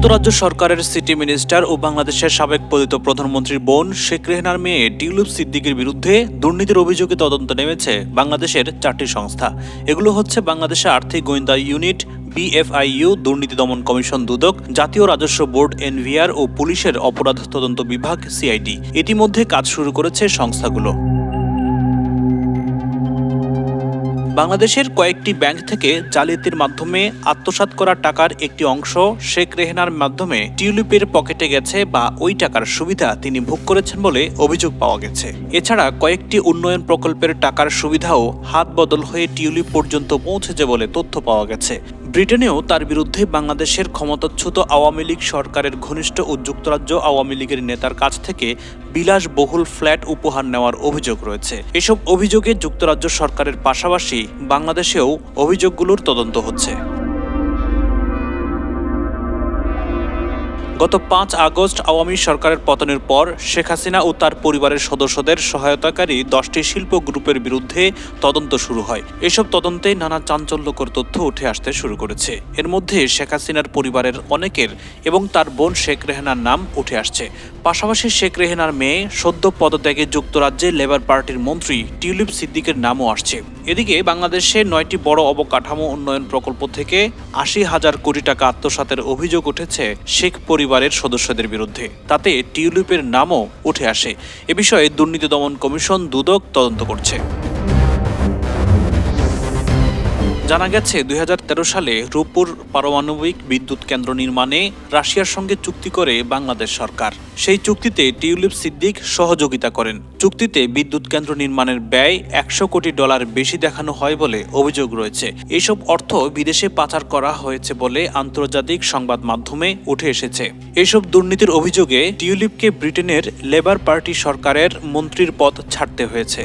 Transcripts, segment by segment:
যুক্তরাজ্য সরকারের city minister ও বাংলাদেশের সাবেক পতিত প্রধানমন্ত্রীর বোন শেখ রেহেনার মেয়ে টিউলিপ সিদ্দিকীর বিরুদ্ধে দুর্নীতির অভিযোগে তদন্ত নেমেছে বাংলাদেশের 4টি সংস্থা। এগুলো হচ্ছে বাংলাদেশের আর্থিক গোয়েন্দা ইউনিট, BFIU, দুর্নীতি দমন কমিশন দুদক, জাতীয় রাজস্ব বোর্ড NVR ও পুলিশের অপরাধ তদন্ত বিভাগ CID। ইতিমধ্যে কাজ শুরু করেছে সংস্থাগুলো। বাংলাদেশের কয়েকটি ব্যাংক থেকে জালিয়াতির মাধ্যমে আত্মসাৎ করা টাকার একটি অংশ শেখ রেহেনার মাধ্যমে টিউলিপের পকেটে গেছে বা ওই টাকার সুবিধা তিনি ভোগ করেছেন বলে অভিযোগ পাওয়া গেছে। এছাড়া কয়েকটি উন্নয়ন প্রকল্পের টাকার সুবিধাও হাত বদল হয়ে টিউলিপ পর্যন্ত পৌঁছেছে বলে তথ্য পাওয়া গেছে। ব্রিটেনেও তার বিরুদ্ধে বাংলাদেশের ক্ষমতাচ্যুত আওয়ামী লীগ সরকারের ঘনিষ্ঠ ও যুক্তরাজ্য আওয়ামী লীগের নেতার কাছ থেকে বিলাসবহুল ফ্ল্যাট উপহার নেওয়ার অভিযোগ রয়েছে। এসব অভিযোগে যুক্তরাজ্য সরকারের পাশাপাশি বাংলাদেশেও অভিযোগগুলোর তদন্ত হচ্ছে। গত 5 আগস্ট আওয়ামী সরকারের পতনের পর শেখ হাসিনা ও তার পরিবারের সদস্যদের সহায়তাকারী 10টি শিল্প গ্রুপের বিরুদ্ধে তদন্ত শুরু হয়। এসব তদন্তে নানা চাঞ্চল্যকর তথ্য উঠে আসতে শুরু করেছে। এর মধ্যে শেখ হাসিনার পরিবারের অনেকের এবং তার বোন শেখ রেহেনার নাম উঠে আসছে। পাশাপাশি শেখ রেহেনার মেয়ে সদ্য পদত্যাগে যুক্তরাজ্যে লেবার পার্টির মন্ত্রী টিউলিপ সিদ্দিকের নামও আসছে। এদিকে বাংলাদেশে 9টি বড় অবকাঠামো উন্নয়ন প্রকল্প থেকে 80,000 কোটি টাকা আত্মসাতের অভিযোগ উঠেছে শেখ পরিবারের সদস্যদের বিরুদ্ধে। তাতে টিউলিপের নামও উঠে আসে। এ বিষয়ে দুর্নীতি দমন কমিশন দুদক তদন্ত করছে। জানা গেছে 2013 সালে রূপপুর পারমাণবিক বিদ্যুৎ কেন্দ্র নির্মাণে রাশিয়ার সঙ্গে চুক্তি করে বাংলাদেশ সরকার। সেই চুক্তিতে টিউলিপ সিদ্দিক সহযোগিতা করেন। চুক্তিতে বিদ্যুৎ কেন্দ্র নির্মাণের ব্যয় $100 কোটি বেশি দেখানো হয় বলে অভিযোগ রয়েছে। এইসব অর্থ বিদেশে পাচার করা হয়েছে বলে আন্তর্জাতিক সংবাদ মাধ্যমে উঠে এসেছে। এইসব দুর্নীতির অভিযোগে টিউলিপকে ব্রিটেনের লেবার পার্টি সরকারের মন্ত্রীর পদ ছাড়তে হয়েছে।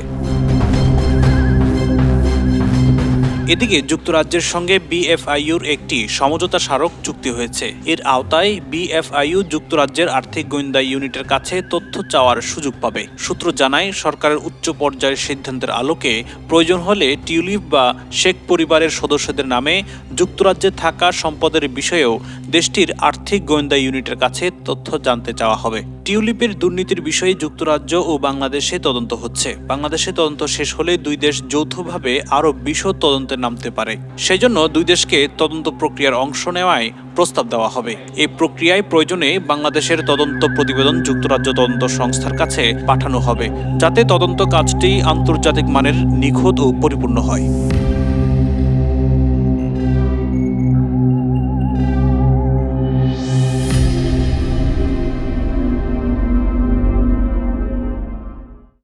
এদিকে যুক্তরাজ্যের সঙ্গে BFIUর একটি সমঝোতা স্মারক চুক্তি হয়েছে। এর আওতায় BFIU যুক্তরাজ্যের আর্থিক গোয়েন্দা ইউনিটের কাছে তথ্য চাওয়ার সুযোগ পাবে। সূত্র জানায়, সরকারের উচ্চ পর্যায়ের সিদ্ধান্তের আলোকে প্রয়োজন হলে টিউলিপ বা শেখ পরিবারের সদস্যদের নামে যুক্তরাজ্যে থাকা সম্পদের বিষয়েও দেশটির আর্থিক গোয়েন্দা ইউনিটের কাছে তথ্য জানতে চাওয়া হবে। টিউলিপের দুর্নীতির বিষয়ে যুক্তরাজ্য ও বাংলাদেশে তদন্ত হচ্ছে। বাংলাদেশে তদন্ত শেষ হলে দুই দেশ যৌথভাবে আরও বিশদ তদন্তে নামতে পারে। সেজন্য দুই দেশকে তদন্ত প্রক্রিয়ার অংশ নেওয়ায় প্রস্তাব দেওয়া হবে। এই প্রক্রিয়ায় প্রয়োজনে বাংলাদেশের তদন্ত প্রতিবেদন যুক্তরাজ্য তদন্ত সংস্থার কাছে পাঠানো হবে, যাতে তদন্ত কাজটি আন্তর্জাতিক মানের নিখুঁত ও পরিপূর্ণ হয়।